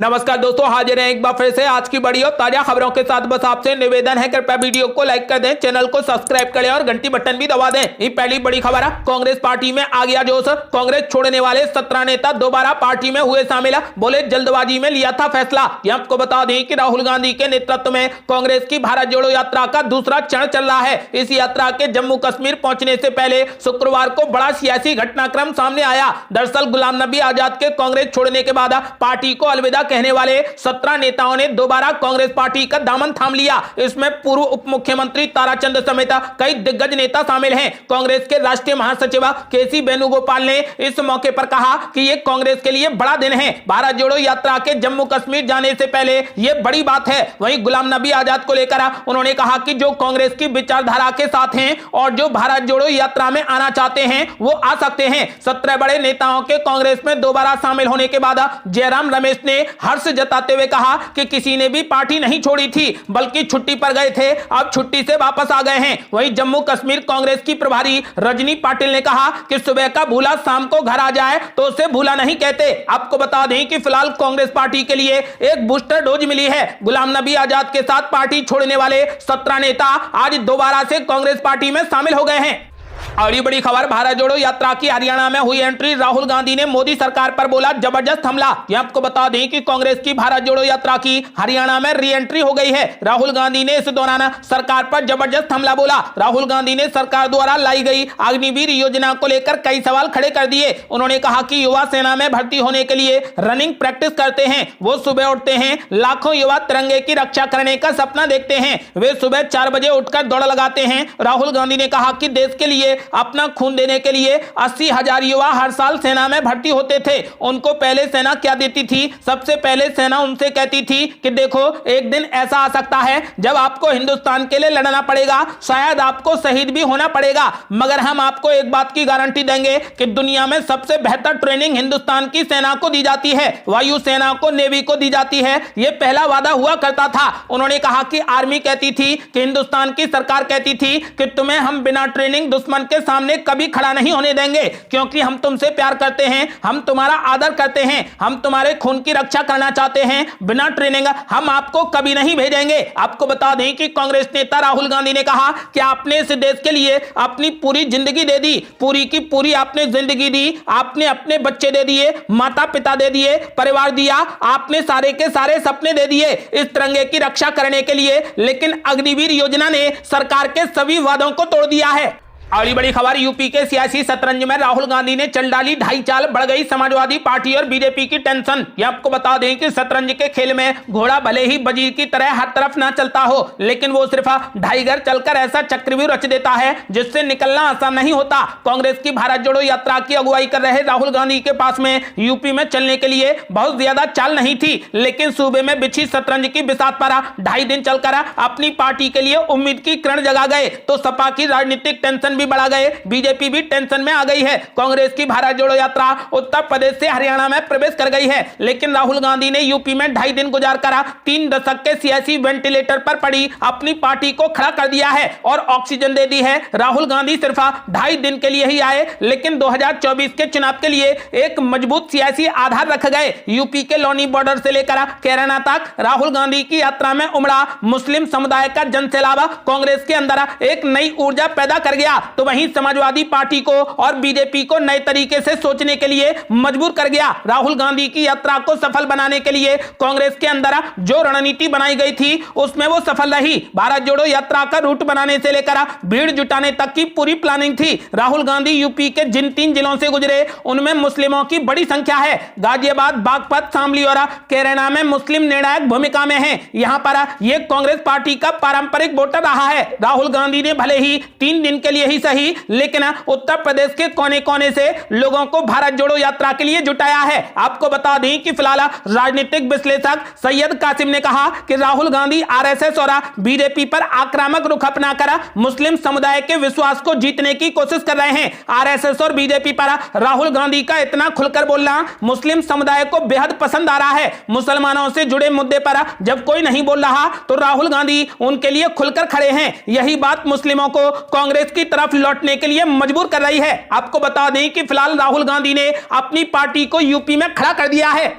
नमस्कार दोस्तों, हाजिर हैं एक बार फिर से आज की बड़ी और ताजा खबरों के साथ। बस आपसे निवेदन है, कृपया वीडियो को लाइक कर दें, चैनल को सब्सक्राइब करें और घंटी बटन भी दबा दें। ये पहली बड़ी खबर है, कांग्रेस पार्टी में आ गया जोश। कांग्रेस छोड़ने वाले 17 नेता दोबारा पार्टी में हुए शामिल। बोले जल्दबाजी में लिया था फैसला। आपको बता दें कि राहुल गांधी के नेतृत्व में कांग्रेस की भारत जोड़ो यात्रा का दूसरा चरण चल रहा है। इस यात्रा के जम्मू कश्मीर पहुंचने से पहले शुक्रवार को बड़ा सियासी घटनाक्रम सामने आया। दरअसल गुलाम नबी आजाद के कांग्रेस छोड़ने के बाद पार्टी को अलविदा कहने वाले 17 नेताओं ने दोबारा कांग्रेस पार्टी का दामन थाम लिया। इसमें पूर्व उप मुख्यमंत्री ताराचंद समेत कई दिग्गज नेता शामिल हैं। कांग्रेस के राष्ट्रीय महासचिव केसी वेणुगोपाल ने इस मौके पर कहा कि यह कांग्रेस के लिए बड़ा दिन है। भारत जोड़ो यात्रा के जम्मू कश्मीर जाने से पहले यह बड़ी बात है। वहीं गुलाम नबी आजाद को लेकर उन्होंने कहा कि जो कांग्रेस की विचारधारा के साथ हैं और जो भारत जोड़ो यात्रा में आना चाहते हैं वो आ सकते हैं। 17 बड़े नेताओं के कांग्रेस में दोबारा शामिल होने के बाद जयराम रमेश ने हर्ष जताते हुए कहा कि किसी ने भी पार्टी नहीं छोड़ी थी, बल्कि छुट्टी पर गए थे, अब छुट्टी से वापस आ गए हैं। वहीं जम्मू कश्मीर कांग्रेस की प्रभारी रजनी पाटिल ने कहा कि सुबह का भूला शाम को घर आ जाए तो उसे भूला नहीं कहते। आपको बता दें कि फिलहाल कांग्रेस पार्टी के लिए एक बूस्टर डोज मिली है। गुलाम नबी आजाद के साथ पार्टी छोड़ने वाले 17 नेता आज दोबारा से कांग्रेस पार्टी में शामिल हो गए हैं। और ये बड़ी खबर, भारत जोड़ो यात्रा की हरियाणा में हुई एंट्री। राहुल गांधी ने मोदी सरकार पर बोला जबरदस्त हमला। ये आपको बता दें कि कांग्रेस की भारत जोड़ो यात्रा की हरियाणा में री एंट्री हो गई है। राहुल गांधी ने इस दौरान सरकार पर जबरदस्त हमला बोला। राहुल गांधी ने सरकार द्वारा लाई गई अग्निवीर योजना को लेकर कई सवाल खड़े कर दिए। उन्होंने कहा कि युवा सेना में भर्ती होने के लिए रनिंग प्रैक्टिस करते हैं, वो सुबह उठते हैं, लाखों युवा तिरंगे की रक्षा करने का सपना देखते हैं, वे सुबह 4 बजे उठकर दौड़ लगाते हैं। राहुल गांधी ने कहा कि देश के लिए अपना खून देने के लिए 80,000 युवा हर साल सेना में भर्ती होते थे। उनको पहले सेना क्या देती थी? सबसे पहले सेना उनसे कहती थी कि देखो एक दिन ऐसा आ सकता है जब आपको हिंदुस्तान के लिए लड़ना पड़ेगा, शायद आपको शहीद भी होना पड़ेगा, मगर हम आपको एक बात की गारंटी देंगे कि दुनिया में सबसे बेहतर ट्रेनिंग हिंदुस्तान की सेना को दी जाती है, वायु सेना को, नेवी को दी जाती है। यह पहला वादा हुआ करता था। उन्होंने कहा कि आर्मी कहती थी कि हिंदुस्तान की सरकार कहती थी कि तुम्हें हम बिना ट्रेनिंग दुश्मन के सामने कभी खड़ा नहीं होने देंगे, क्योंकि हम तुमसे प्यार करते हैं, हम तुम्हारा आदर करते हैं, हम तुम्हारे खून की रक्षा करना चाहते हैं। बिना ट्रेनिंग हम आपको कभी नहीं भेजेंगे। आपको बता दें कि कांग्रेस नेता राहुल गांधी ने कहा कि आपने इस देश के लिए अपनी पूरी जिंदगी दे दी, पूरी की पूरी आपने जिंदगी दी, आपने अपने बच्चे दे दिए, माता पिता दे दिए, परिवार दिया, आपने सारे के सारे सपने दे दिए इस तिरंगे की रक्षा करने के लिए, लेकिन अग्निवीर योजना ने सरकार के सभी वादों को तोड़ दिया है। और बड़ी खबर, यूपी के सियासी शतरंज में राहुल गांधी ने चल डाली ढाई चाल, बढ़ गई समाजवादी पार्टी और बीजेपी की टेंशन। ये आपको बता दें कि शतरंज के खेल में घोड़ा भले ही वजीर की तरह हर तरफ ना चलता हो, लेकिन वो सिर्फ ढाई घर चलकर ऐसा चक्रव्यूह रच देता है जिससे निकलना आसान नहीं होता। कांग्रेस की भारत जोड़ो यात्रा की अगुवाई कर रहे राहुल गांधी के पास में यूपी में चलने के लिए बहुत ज्यादा चाल नहीं थी, लेकिन सूबे में बिछी शतरंज की बिसात पर 2.5 दिन चलकर अपनी पार्टी के लिए उम्मीद की किरण जगा गए तो सपा की राजनीतिक टेंशन भी बढ़ा गए, बीजेपी भी टेंशन में आ गई है। कांग्रेस की भारत जोड़ो यात्रा उत्तर प्रदेश से हरियाणा में प्रवेश कर गई है, लेकिन राहुल गांधी ने यूपी में 2.5 दिन गुजारकर 3 दशक के सियासी वेंटिलेटर पर पड़ी अपनी पार्टी को खड़ा कर दिया है और ऑक्सीजन दे दी है। राहुल गांधी सिर्फ 2.5 दिन के लिए ही आए, लेकिन 2024 के चुनाव के लिए एक मजबूत सियासी आधार रख गए। यूपी के लोनी बॉर्डर से लेकर कैराना तक राहुल गांधी की यात्रा में उमड़ा मुस्लिम समुदाय का जनसैलाब कांग्रेस के अंदर एक नई ऊर्जा पैदा कर गया, तो वहीं समाजवादी पार्टी को और बीजेपी को नए तरीके से सोचने के लिए मजबूर कर गया। राहुल गांधी की यात्रा को सफल बनाने के लिए कांग्रेस के अंदर जो रणनीति बनाई गई थी उसमें वो सफल रही। भारत जोड़ो यात्रा का रूट बनाने से लेकर भीड़ जुटाने तक की पूरी प्लानिंग थी। राहुल गांधी यूपी के जिन 3 जिलों से गुजरे उनमें मुस्लिमों की बड़ी संख्या है। गाजियाबाद, बागपत, शामली और कैराना में मुस्लिम निर्णायक भूमिका में है। यहां पर यह कांग्रेस पार्टी का पारंपरिक वोटर रहा है। राहुल गांधी ने भले ही 3 दिन के लिए ही सही, लेकिन उत्तर प्रदेश के कोने कोने से लोगों को भारत जोड़ो यात्रा के लिए जुटाया है। आपको बता दें कि फिलहाल राजनीतिक विश्लेषक सैयद कासिम ने कहा कि राहुल गांधी आरएसएस और बीजेपी पर आक्रामक रुख अपनाकर मुस्लिम समुदाय के विश्वास को जीतने की कोशिश कर रहे हैं। आरएसएस और बीजेपी पर राहुल गांधी का इतना खुलकर बोलना मुस्लिम समुदाय को बेहद पसंद आ रहा है। मुसलमानों से जुड़े मुद्दे पर जब कोई नहीं बोल रहा तो राहुल गांधी उनके लिए खुलकर खड़े हैं। यही बात मुस्लिमों को कांग्रेस की तरफ लौटने के लिए मजबूर कर रही है। आपको बता दें कि फिलहाल राहुल गांधी ने अपनी पार्टी को यूपी में खड़ा कर दिया है।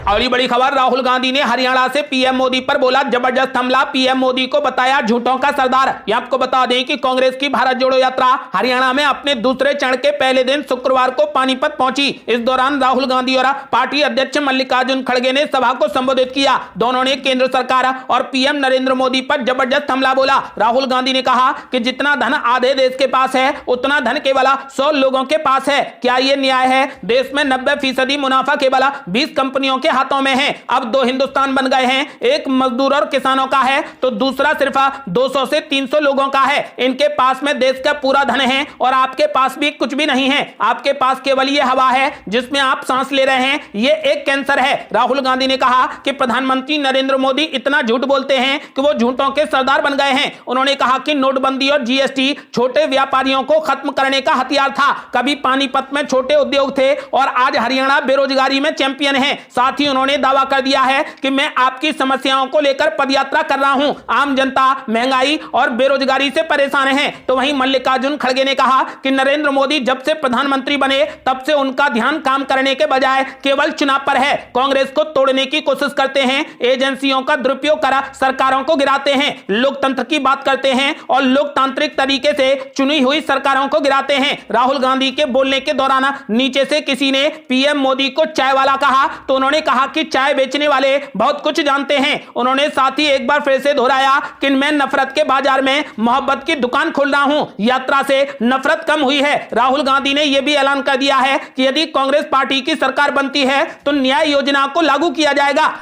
और ये बड़ी खबर, राहुल गांधी ने हरियाणा से पीएम मोदी पर बोला जबरदस्त हमला, पीएम मोदी को बताया झूठों का सरदार। ये आपको बता दें कि कांग्रेस की भारत जोड़ो यात्रा हरियाणा में अपने दूसरे चरण के पहले दिन शुक्रवार को पानीपत पहुंची। इस दौरान राहुल गांधी और पार्टी अध्यक्ष मल्लिकार्जुन खड़गे ने सभा को संबोधित किया। दोनों ने केंद्र सरकार और पीएम नरेंद्र मोदी पर जबरदस्त हमला बोला। राहुल गांधी ने कहा कि जितना धन आधे देश के पास है उतना धन केवल 100 लोगों के पास है। क्या यह न्याय है? देश में 90% मुनाफा केवल 20 कंपनियों के हाथों में है। अब 2 हिंदुस्तान बन गए हैं, एक मजदूर और किसानों का है तो दूसरा सिर्फ 200 से 300 लोगों का है। इनके पास में देश का पूरा धन है और आपके पास भी कुछ भी नहीं है। आपके पास केवल ये हवा है जिसमें आप सांस ले रहे हैं, ये एक कैंसर है। राहुल गांधी ने कहा कि प्रधानमंत्री नरेंद्र मोदी इतना झूठ बोलते हैं कि वो झूठों के सरदार बन गए हैं। उन्होंने कहा कि नोटबंदी और जीएसटी छोटे व्यापारियों को खत्म करने का हथियार था। कभी पानीपत में छोटे उद्योग थे और आज हरियाणा बेरोजगारी में चैंपियन है। साथ ही उन्होंने दावा कर दिया है कि मैं आपकी समस्याओं को लेकर पदयात्रा कर रहा हूं। आम जनता महंगाई और बेरोजगारी से परेशान है। तो वहीं मल्लिकार्जुन खड़गे ने कहा कि नरेंद्र मोदी जब से प्रधानमंत्री बने तब से उनका ध्यान काम करने के बजाय केवल चुनाव पर है। कांग्रेस को तोड़ने की कोशिश करते हैं, एजेंसियों का दुरुपयोग कर सरकारों को गिराते हैं, लोकतंत्र की बात करते हैं और लोकतांत्रिक तरीके से चुनी हुई सरकारों को गिराते हैं। राहुल गांधी के बोलने के दौरान नीचे से किसी ने पीएम मोदी को चाय वाला कहा तो उन्होंने कहा कि चाय बेचने वाले बहुत कुछ जानते हैं। उन्होंने साथ ही एक बार फिर से दोहराया कि मैं नफरत के बाजार में मोहब्बत की दुकान खोल रहा हूं। यात्रा से नफरत कम हुई है। राहुल गांधी ने यह भी ऐलान कर दिया है कि यदि कांग्रेस पार्टी की सरकार बनती है तो न्याय योजना को लागू किया जाएगा।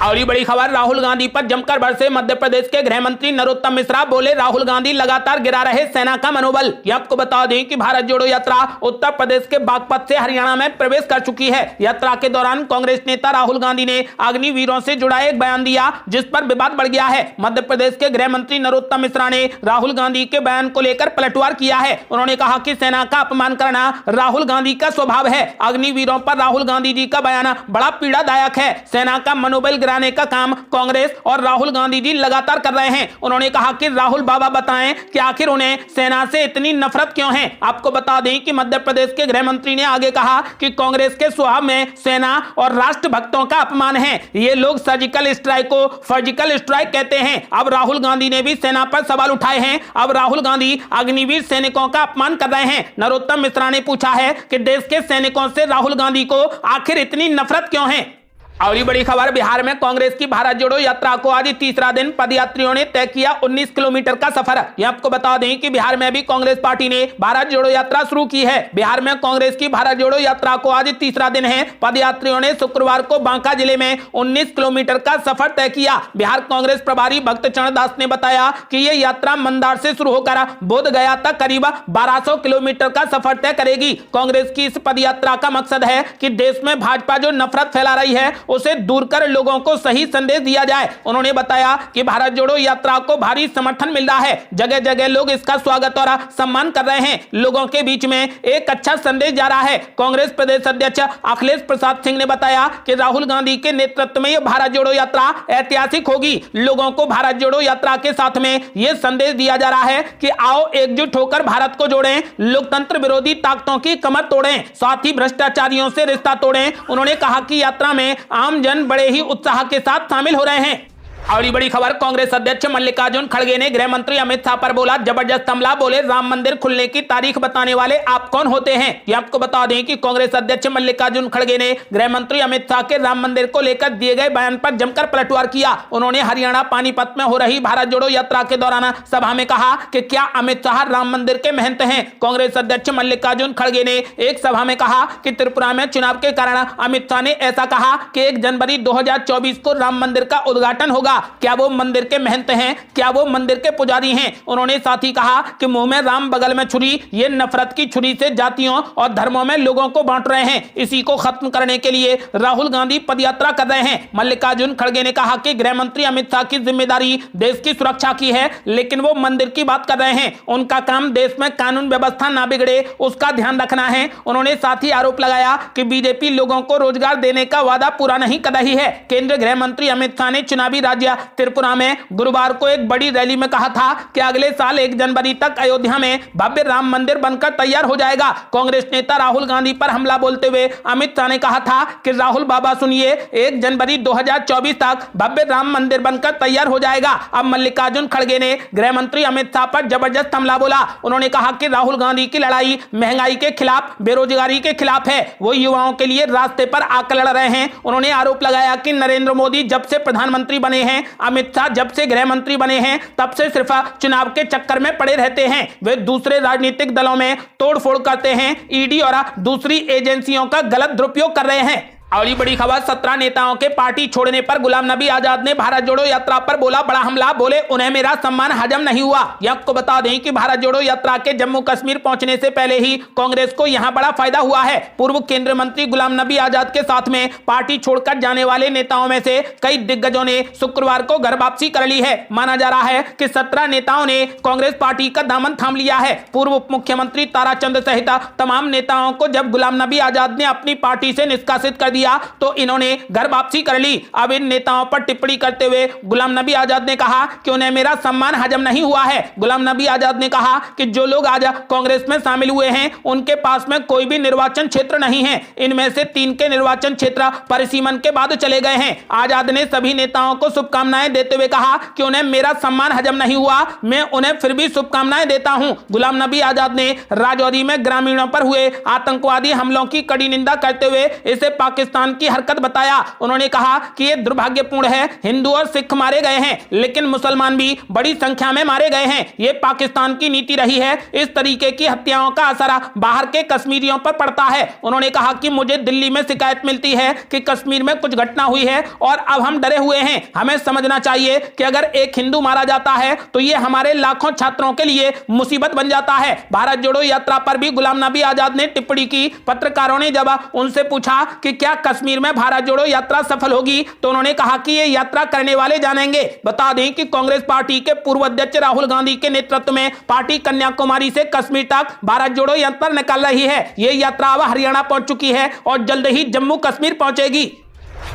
और ये बड़ी खबर, राहुल गांधी पर जमकर बरसे मध्य प्रदेश के गृह मंत्री नरोत्तम मिश्रा। बोले राहुल गांधी लगातार गिरा रहे सेना का मनोबल। ये आपको बता दें कि भारत जोड़ो यात्रा उत्तर प्रदेश के बागपत से हरियाणा में प्रवेश कर चुकी है। यात्रा के दौरान कांग्रेस नेता राहुल गांधी ने अग्निवीरों से जुड़ा एक बयान दिया जिस पर विवाद बढ़ गया है। मध्य प्रदेश के गृह मंत्री नरोत्तम मिश्रा ने राहुल गांधी के बयान को लेकर पलटवार किया है। उन्होंने कहा कि सेना का अपमान करना राहुल गांधी का स्वभाव है। अग्निवीरों पर राहुल गांधी जी का बयान बड़ा पीड़ादायक है। सेना का मनोबल गिराने का काम कांग्रेस और राहुल गांधी जी लगातार कर रहे हैं। उन्होंने कहा कि राहुल बाबा बताएं कि आखिर उन्हें सेना से इतनी नफरत क्यों है। आपको बता दें कि मध्य प्रदेश के गृह मंत्री ने आगे कहा कि कांग्रेस के स्वभाव में सेना और राष्ट्रभक्तों का अपमान है। ये लोग सर्जिकल स्ट्राइक को फर्जिकल स्ट्राइक कहते हैं। अब राहुल गांधी ने भी सेना पर सवाल उठाए हैं। अब राहुल गांधी अग्निवीर सैनिकों का अपमान कर रहे हैं। नरोत्तम मिश्रा ने पूछा है कि देश के सैनिकों से राहुल गांधी को आखिर इतनी नफरत क्यों है। और ये बड़ी खबर, बिहार में कांग्रेस की भारत जोड़ो यात्रा को आज तीसरा दिन पदयात्रियों ने तय किया 19 किलोमीटर का सफर। ये आपको बता दें कि बिहार में भी कांग्रेस पार्टी ने भारत जोड़ो यात्रा शुरू की है। बिहार में कांग्रेस की भारत जोड़ो यात्रा को आज तीसरा दिन है। पदयात्रियों ने शुक्रवार को बांका जिले में 19 किलोमीटर का सफर तय किया। बिहार कांग्रेस प्रभारी भक्त चरण दास ने बताया कि यह यात्रा मंदार से शुरू होकर बोध गया तक करीब 1200 किलोमीटर का सफर तय करेगी। कांग्रेस की इस पदयात्रा का मकसद है कि देश में भाजपा जो नफरत फैला रही है उसे दूर कर लोगों को सही संदेश दिया जाए। उन्होंने बताया कि भारत जोड़ो यात्रा को भारी समर्थन मिल रहा है। जगह जगह लोग इसका स्वागत और सम्मान कर रहे हैं। लोगों के बीच में एक अच्छा संदेश जा रहा है। कांग्रेस प्रदेश अध्यक्ष अखिलेश प्रसाद सिंह ने बताया कि राहुल गांधी के नेतृत्व में यह भारत जोड़ो यात्रा ऐतिहासिक होगी। लोगों को भारत जोड़ो यात्रा के साथ में यह संदेश दिया जा रहा है कि आओ एकजुट होकर भारत को जोड़ें, लोकतंत्र विरोधी ताकतों की कमर तोड़ें, साथ ही भ्रष्टाचारियों से रिश्ता तोड़ें। उन्होंने कहा कि यात्रा में आम जन बड़े ही उत्साह के साथ शामिल हो रहे हैं। और ये बड़ी खबर, कांग्रेस अध्यक्ष मल्लिकार्जुन खड़गे ने गृह मंत्री अमित शाह पर बोला जबरदस्त हमला। बोले राम मंदिर खुलने की तारीख बताने वाले आप कौन होते हैं। ये आपको बता दें कि कांग्रेस अध्यक्ष मल्लिकार्जुन खड़गे ने गृह मंत्री अमित शाह के राम मंदिर को लेकर दिए गए बयान पर जमकर पलटवार किया। उन्होंने हरियाणा पानीपत में हो रही भारत जोड़ो यात्रा के दौरान सभा में कहा कि क्या अमित शाह राम मंदिर के महंत हैं। कांग्रेस अध्यक्ष मल्लिकार्जुन खड़गे ने एक सभा में कहा कि त्रिपुरा में चुनाव के कारण अमित शाह ने ऐसा कहा कि 1 जनवरी 2024 को राम मंदिर का उद्घाटन होगा। क्या वो मंदिर के महंत हैं? क्या वो मंदिर के पुजारी हैं? उन्होंने साथ ही कहा कि मुंह में राम बगल में छुरी, ये नफरत की छुरी से जातियों और धर्मों में लोगों को बांट रहे हैं। इसी को खत्म करने के लिए राहुल गांधी पदयात्रा कर रहे हैं। मल्लिकार्जुन खड़गे ने कहा कि गृह मंत्री अमित शाह की जिम्मेदारी देश की सुरक्षा की है, लेकिन वो मंदिर की बात कर रहे हैं। उनका काम देश में कानून व्यवस्था ना बिगड़े उसका ध्यान रखना है। उन्होंने साथ ही आरोप लगाया कि बीजेपी लोगों को रोजगार देने का वादा पूरा नहीं कर रही है। केंद्रीय गृह मंत्री अमित शाह ने चुनावी राज्य राज्य त्रिपुरा में गुरुवार को एक बड़ी रैली में कहा था कि अगले साल 1 जनवरी तक अयोध्या में भव्य राम मंदिर बनकर तैयार हो जाएगा। कांग्रेस नेता राहुल गांधी पर हमला बोलते हुए अमित शाह ने कहा था कि राहुल बाबा सुनिए, 1 जनवरी 2024 तक भव्य राम मंदिर बनकर तैयार हो जाएगा। अब मल्लिकार्जुन खड़गे ने गृह मंत्री अमित शाह पर जबरदस्त हमला बोला। उन्होंने कहा कि राहुल गांधी की लड़ाई महंगाई के खिलाफ, बेरोजगारी के खिलाफ है, वो युवाओं के लिए रास्ते पर आकर लड़ रहे हैं। उन्होंने आरोप लगाया कि नरेंद्र मोदी जब से प्रधानमंत्री बने हैं, अमित शाह जब से गृह मंत्री बने हैं, तब से सिर्फ चुनाव के चक्कर में पड़े रहते हैं। वे दूसरे राजनीतिक दलों में तोड़फोड़ करते हैं, ईडी और दूसरी एजेंसियों का गलत दुरुपयोग कर रहे हैं। अगली बड़ी खबर, 17 नेताओं के पार्टी छोड़ने पर गुलाम नबी आजाद ने भारत जोड़ो यात्रा पर बोला बड़ा हमला। बोले उन्हें मेरा सम्मान हजम नहीं हुआ। आपको बता दें कि भारत जोड़ो यात्रा के जम्मू कश्मीर पहुंचने से पहले ही कांग्रेस को यहां बड़ा फायदा हुआ है। पूर्व केंद्रीय मंत्री गुलाम नबी आजाद के साथ में पार्टी छोड़कर जाने वाले नेताओं में से कई दिग्गजों ने शुक्रवार को घर वापसी कर ली है। माना जा रहा है कि 17 नेताओं ने कांग्रेस पार्टी का दामन थाम लिया है। पूर्व उप मुख्यमंत्री ताराचंद सहित तमाम नेताओं को जब गुलाम नबी आजाद ने अपनी पार्टी से निष्कासित कर दिया तो इन्होंने घर वापसी कर ली। अब इन नेताओं पर टिप्पणी करते हुए गुलाम नबी आजाद ने कहा कि उन्हें मेरा सम्मान हजम नहीं हुआ है। गुलाम नबी आजाद ने कहा कि जो लोग आज कांग्रेस में शामिल हुए हैं उनके पास में कोई भी निर्वाचन क्षेत्र नहीं है। इनमें से 3 के निर्वाचन क्षेत्र परिसीमन के बाद चले गए हैं। आजाद ने सभी नेताओं को शुभकामनाएं देते हुए कहा कि उन्हें मेरा सम्मान हजम नहीं हुआ, मैं उन्हें फिर भी शुभकामनाएं देता हूं। गुलाम नबी आजाद ने राजौरी में ग्रामीणों पर हुए आतंकवादी हमलों की कड़ी निंदा करते हुए इसे पाकिस्तान की हरकत बताया। उन्होंने कहा कि यह दुर्भाग्यपूर्ण है, हिंदू और सिख मारे गए हैं लेकिन मुसलमान भी बड़ी संख्या में मारे गए हैं। यह पाकिस्तान की नीति रही है। इस तरीके की हत्याओं का असर बाहर के कश्मीरियों पर पड़ता है। उन्होंने कहा कि मुझे दिल्ली में शिकायत मिलती है कि कश्मीर में कुछ घटना हुई है और अब हम डरे हुए हैं। हमें समझना चाहिए कि अगर एक हिंदू मारा जाता है तो यह हमारे लाखों छात्रों के लिए मुसीबत बन जाता है। भारत जोड़ो यात्रा पर भी गुलाम नबी आजाद ने टिप्पणी की। पत्रकारों ने जब उनसे पूछा कि क्या कश्मीर में भारत जोड़ो यात्रा सफल होगी तो उन्होंने कहा कि ये यात्रा करने वाले जानेंगे। बता दें कि कांग्रेस पार्टी के पूर्व अध्यक्ष राहुल गांधी के नेतृत्व में पार्टी कन्याकुमारी से कश्मीर तक भारत जोड़ो यात्रा निकाल रही है। ये यात्रा अब हरियाणा पहुंच चुकी है और जल्द ही जम्मू कश्मीर पहुंचेगी।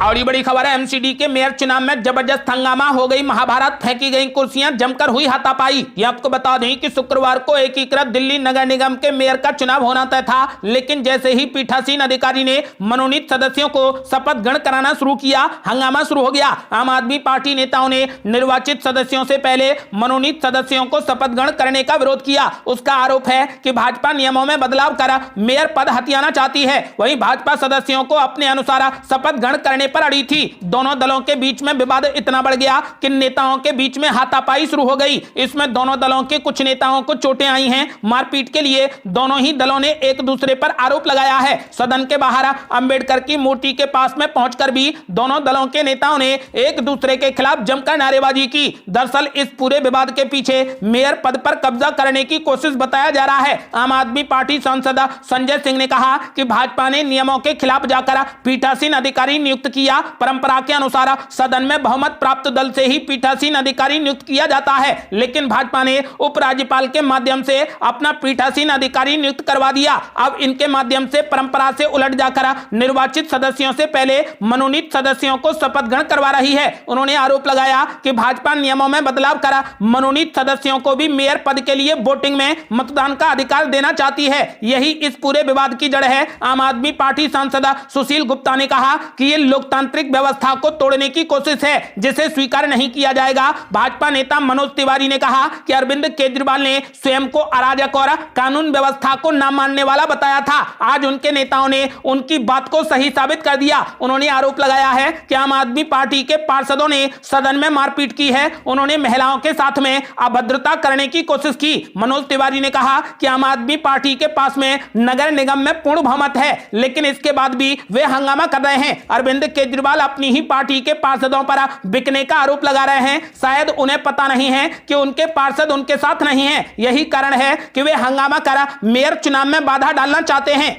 और बड़ी खबर है, एमसीडी के मेयर चुनाव में जबरदस्त हंगामा हो गई महाभारत, फेंकी गई कुर्सियां, जमकर हुई हाथापाई। ये आपको बता दें कि शुक्रवार को एकीकृत दिल्ली नगर निगम के मेयर का चुनाव होना तय था, लेकिन जैसे ही पीठासीन अधिकारी ने मनोनीत सदस्यों को शपथ ग्रहण कराना शुरू किया, हंगामा शुरू हो गया। आम आदमी पार्टी नेताओं ने निर्वाचित सदस्यों से पहले मनोनीत सदस्यों को शपथ ग्रहण करने का विरोध किया। उसका आरोप है कि भाजपा नियमों में बदलाव कर मेयर पद हथियाना चाहती है। वहीं भाजपा सदस्यों को अपने अनुसार शपथ ग्रहण करने पर अड़ी थी। दोनों दलों के बीच में विवाद इतना बढ़ गया कि नेताओं के बीच में हाथापाई शुरू हो गई। इसमें दोनों दलों के कुछ नेताओं को चोटें आई हैं। मारपीट के लिए दोनों ही दलों ने एक दूसरे पर आरोप लगाया है। सदन के बाहर अंबेडकर की मूर्ति के पास में पहुंचकर भी दोनों दलों के नेताओं ने एक दूसरे के खिलाफ जमकर नारेबाजी की। दरअसल इस पूरे विवाद के पीछे मेयर पद पर कब्जा करने की कोशिश बताया जा रहा है। आम आदमी पार्टी सांसद संजय सिंह ने कहा कि भाजपा ने नियमों के खिलाफ जाकर पीठासीन अधिकारी नियुक्त किया। परंपरा के अनुसार सदन में बहुमत प्राप्त दल से ही पीठासीन अधिकारी नियुक्त किया जाता है, लेकिन भाजपा ने उपराज्यपाल के माध्यम से अपना पीठासीन अधिकारी नियुक्त करवा दिया। अब इनके माध्यम से परंपरा से उलट जाकर निर्वाचित सदस्यों से पहले मनोनीत सदस्यों को शपथ ग्रहण करवा रही है। उन्होंने आरोप लगाया कि भाजपा नियमों में बदलाव कर मनोनीत सदस्यों को भी मेयर पद के लिए वोटिंग में मतदान का अधिकार देना चाहती है। यही इस पूरे विवाद की जड़ है। आम आदमी पार्टी सांसद सुशील गुप्ता ने कहा कि यह लोकतांत्रिक व्यवस्था को तोड़ने की कोशिश है जिसे स्वीकार नहीं किया जाएगा। भाजपा नेता मनोज तिवारी ने कहा कि अरविंद केजरीवाल ने स्वयं को अराजक और कानून व्यवस्था को न मानने वाला बताया था। आज उनके नेताओं ने उनकी बात को सही साबित कर दिया। उन्होंने आरोप लगाया है कि आम आदमी पार्टी के पार्षदों ने सदन में मारपीट की है। उन्होंने महिलाओं के साथ में अभद्रता करने की कोशिश की। मनोज तिवारी ने कहा कि आम आदमी पार्टी के पास में नगर निगम में पूर्ण बहुमत है, लेकिन इसके बाद भी वे हंगामा कर रहे हैं। अरविंद केजरीवाल अपनी ही पार्टी के पार्षदों पर बिकने का आरोप लगा रहे हैं। शायद उन्हें पता नहीं है कि उनके पार्षद उनके साथ नहीं हैं। यही कारण है कि वे हंगामा कर मेयर चुनाव में बाधा डालना चाहते हैं।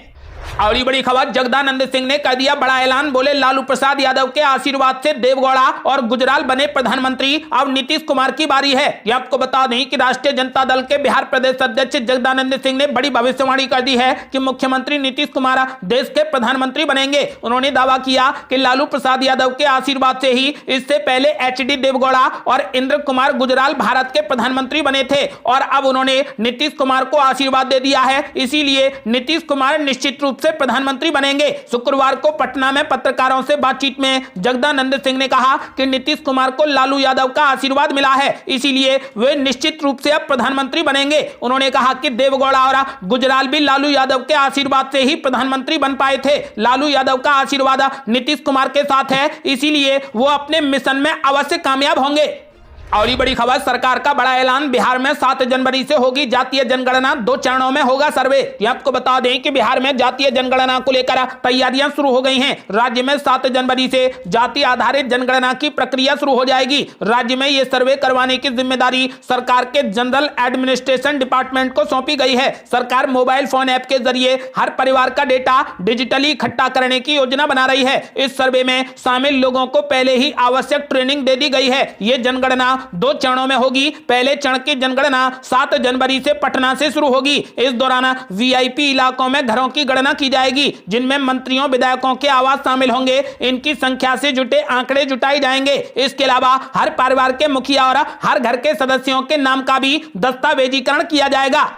और ये बड़ी खबर, जगदानंद सिंह ने कर दिया बड़ा ऐलान, बोले लालू प्रसाद यादव के आशीर्वाद से देवगौड़ा और गुजराल बने प्रधानमंत्री, अब नीतीश कुमार की बारी है। ये आपको बता दें कि राष्ट्रीय जनता दल के बिहार प्रदेश अध्यक्ष जगदानंद सिंह ने बड़ी भविष्यवाणी कर दी है कि मुख्यमंत्री नीतीश कुमार देश के प्रधानमंत्री बनेंगे। उन्होंने दावा किया कि लालू प्रसाद यादव के आशीर्वाद से ही इससे पहले एचडी देवगौड़ा और इंद्र कुमार गुजराल भारत के प्रधानमंत्री बने थे और अब उन्होंने नीतीश कुमार को आशीर्वाद दे दिया है, इसीलिए नीतीश कुमार निश्चित रूप से प्रधानमंत्री बनेंगे। शुक्रवार को पटना में पत्रकारों से बातचीत में जगदानंद सिंह ने कहा कि नीतीश कुमार को लालू यादव का आशीर्वाद मिला है, इसीलिए वे निश्चित रूप से अब प्रधानमंत्री बनेंगे। उन्होंने कहा कि देवगौड़ा और गुजराल भी लालू यादव के आशीर्वाद से ही प्रधानमंत्री बन पाए थे। लालू यादव का आशीर्वाद नीतीश कुमार के साथ है, इसीलिए वो अपने मिशन में अवश्य कामयाब होंगे। और ये बड़ी खबर, सरकार का बड़ा ऐलान, बिहार में 7 जनवरी से होगी जातीय जनगणना, 2 चरणों में होगा सर्वे। ये आपको बता दें कि बिहार में जातीय जनगणना को लेकर तैयारियां शुरू हो गई हैं। राज्य में 7 जनवरी से जाति आधारित जनगणना की प्रक्रिया शुरू हो जाएगी। राज्य में ये सर्वे करवाने की जिम्मेदारी सरकार के जनरल एडमिनिस्ट्रेशन डिपार्टमेंट को सौंपी गई है। सरकार मोबाइल फोन ऐप के जरिए हर परिवार का डेटा डिजिटली इकट्ठा करने की योजना बना रही है। इस सर्वे में शामिल लोगों को पहले ही आवश्यक ट्रेनिंग दे दी गई है। ये जनगणना 2 चरणों में होगी। पहले चरण की जनगणना 7 जनवरी से पटना से शुरू होगी। इस दौरान वीआईपी इलाकों में घरों की गणना की जाएगी, जिनमें मंत्रियों विधायकों के आवास शामिल होंगे। इनकी संख्या से जुटे आंकड़े जुटाए जाएंगे। इसके अलावा हर परिवार के मुखिया और हर घर के सदस्यों के नाम का भी दस्तावेजीकरण किया जाएगा।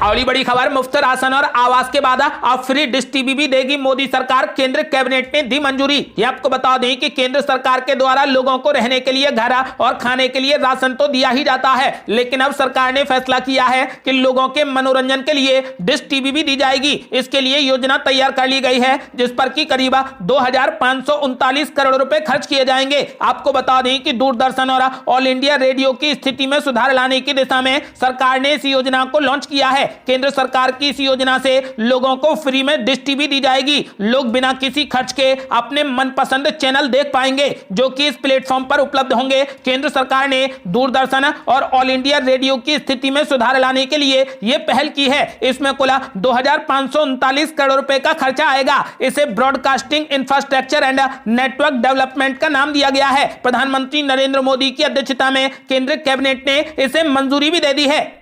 और ये बड़ी खबर, मुफ्त राशन और आवास के बाद अब फ्री डिश टीवी भी देगी मोदी सरकार, केंद्र कैबिनेट ने दी मंजूरी। ये आपको बता दें कि केंद्र सरकार के द्वारा लोगों को रहने के लिए घर और खाने के लिए राशन तो दिया ही जाता है, लेकिन अब सरकार ने फैसला किया है कि लोगों के मनोरंजन के लिए डिश टीवी भी दी जाएगी। इसके लिए योजना तैयार कर ली गई है, जिस पर की करीब 2539 करोड़ रुपए खर्च किए जाएंगे। आपको बता दें कि दूरदर्शन और ऑल इंडिया रेडियो की स्थिति में सुधार लाने की दिशा में सरकार ने इस योजना को लॉन्च किया है। केंद्र सरकार की इस योजना से लोगों को फ्री में डिश टीवी दी जाएगी। लोग बिना किसी खर्च के अपने मनपसंद चैनल देख पाएंगे, जो कि इस प्लेटफॉर्म पर उपलब्ध होंगे। केंद्र सरकार ने दूरदर्शन और ऑल इंडिया रेडियो की स्थिति में सुधार लाने के लिए यह पहल की है। इसमें कुल 2539 करोड़ रुपए का खर्चा आएगा। इसे broadcasting infrastructure and network development का नाम दिया गया है। प्रधानमंत्री नरेंद्र मोदी की अध्यक्षता में केंद्र कैबिनेट ने इसे मंजूरी भी दे दी है।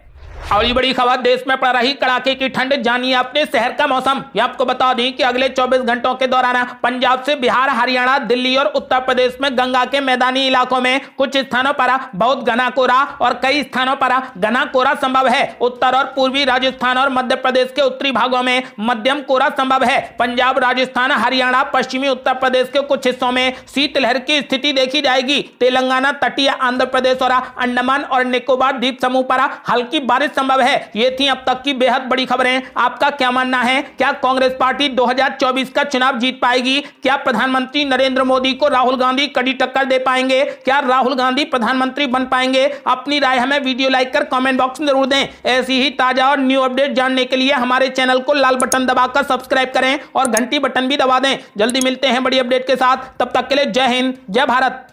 और ये बड़ी खबर, देश में पड़ रही कड़ाके की ठंड, जानिए अपने शहर का मौसम। ये आपको बता दें कि अगले 24 घंटों के दौरान पंजाब से बिहार, हरियाणा, दिल्ली और उत्तर प्रदेश में गंगा के मैदानी इलाकों में कुछ स्थानों पर बहुत घना कोहरा और कई स्थानों पर घना कोहरा संभव है। उत्तर और पूर्वी राजस्थान और मध्य प्रदेश के उत्तरी भागों में मध्यम कोहरा संभव है। पंजाब, राजस्थान, हरियाणा, पश्चिमी उत्तर प्रदेश के कुछ हिस्सों में शीतलहर की स्थिति देखी जाएगी। तेलंगाना, तटीय आंध्र प्रदेश और अंडमान और निकोबार द्वीप समूह पर हल्की बारिश संभव है। ये थी अब तक की बेहद बड़ी खबरें। आपका क्या मानना है? क्या कांग्रेस पार्टी 2024 का चुनाव जीत पाएगी? क्या प्रधानमंत्री नरेंद्र मोदी को राहुल गांधी कड़ी टक्कर दे पाएंगे? क्या राहुल गांधी प्रधानमंत्री बन पाएंगे? अपनी राय हमें वीडियो लाइक कर कमेंट बॉक्स में जरूर दें। ऐसी ही ताजा और न्यू अपडेट जानने के लिए हमारे चैनल को लाल बटन दबाकर सब्सक्राइब करें और घंटी बटन भी दबा दें। जल्दी मिलते हैं बड़ी अपडेट के साथ, तब तक के लिए जय हिंद, जय भारत।